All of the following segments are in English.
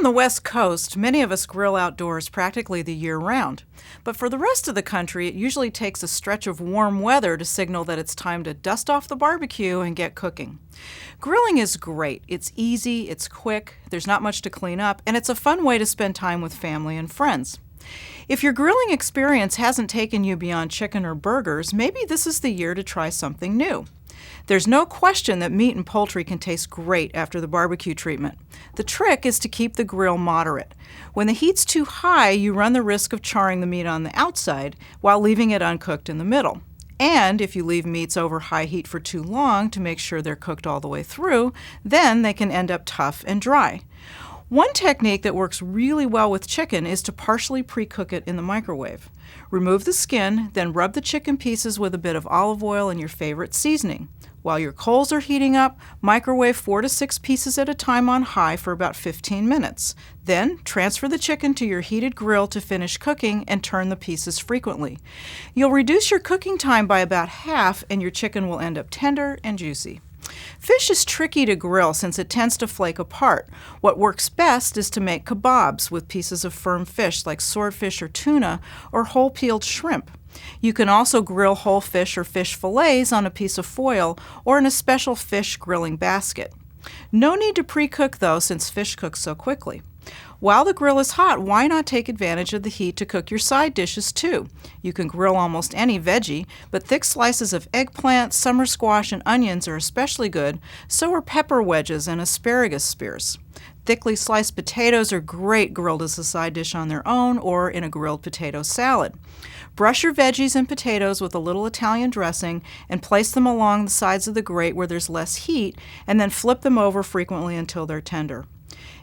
on the West Coast, many of us grill outdoors practically the year round. But for the rest of the country, it usually takes a stretch of warm weather to signal that it's time to dust off the barbecue and get cooking. Grilling is great. It's easy, it's quick, there's not much to clean up, and it's a fun way to spend time with family and friends. If your grilling experience hasn't taken you beyond chicken or burgers, maybe this is the year to try something new. There's no question that meat and poultry can taste great after the barbecue treatment. The trick is to keep the grill moderate. When the heat's too high, you run the risk of charring the meat on the outside while leaving it uncooked in the middle. And if you leave meats over high heat for too long to make sure they're cooked all the way through, then they can end up tough and dry. One technique that works really well with chicken is to partially pre-cook it in the microwave. Remove the skin, then rub the chicken pieces with a bit of olive oil and your favorite seasoning. While your coals are heating up, microwave 4 to 6 pieces at a time on high for about 15 minutes. Then, transfer the chicken to your heated grill to finish cooking and turn the pieces frequently. You'll reduce your cooking time by about half and your chicken will end up tender and juicy. Fish is tricky to grill since it tends to flake apart. What works best is to make kebabs with pieces of firm fish like swordfish or tuna or whole peeled shrimp. You can also grill whole fish or fish fillets on a piece of foil or in a special fish grilling basket. No need to pre-cook though, since fish cooks so quickly. While the grill is hot, why not take advantage of the heat to cook your side dishes too? You can grill almost any veggie, but thick slices of eggplant, summer squash, and onions are especially good, so are pepper wedges and asparagus spears. Thickly sliced potatoes are great grilled as a side dish on their own or in a grilled potato salad. Brush your veggies and potatoes with a little Italian dressing and place them along the sides of the grate where there's less heat, and then flip them over frequently until they're tender.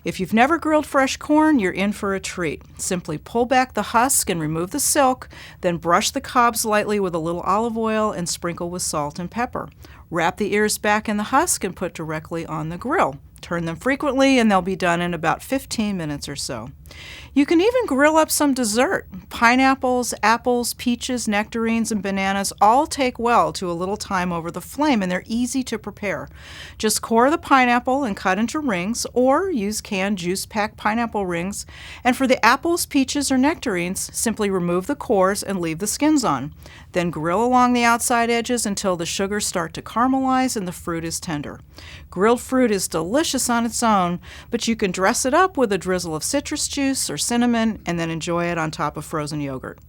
If you've never grilled fresh corn, you're in for a treat. Simply pull back the husk and remove the silk, then brush the cobs lightly with a little olive oil and sprinkle with salt and pepper. Wrap the ears back in the husk and put directly on the grill. Turn them frequently and they'll be done in about 15 minutes or so. You can even grill up some dessert. Pineapples, apples, peaches, nectarines, and bananas all take well to a little time over the flame, and they're easy to prepare. Just core the pineapple and cut into rings, or use canned juice pack pineapple rings. And for the apples, peaches, or nectarines, simply remove the cores and leave the skins on. Then grill along the outside edges until the sugars start to caramelize and the fruit is tender. Grilled fruit is delicious on its own, but you can dress it up with a drizzle of citrus juice or cinnamon and then enjoy it on top of frozen yogurt.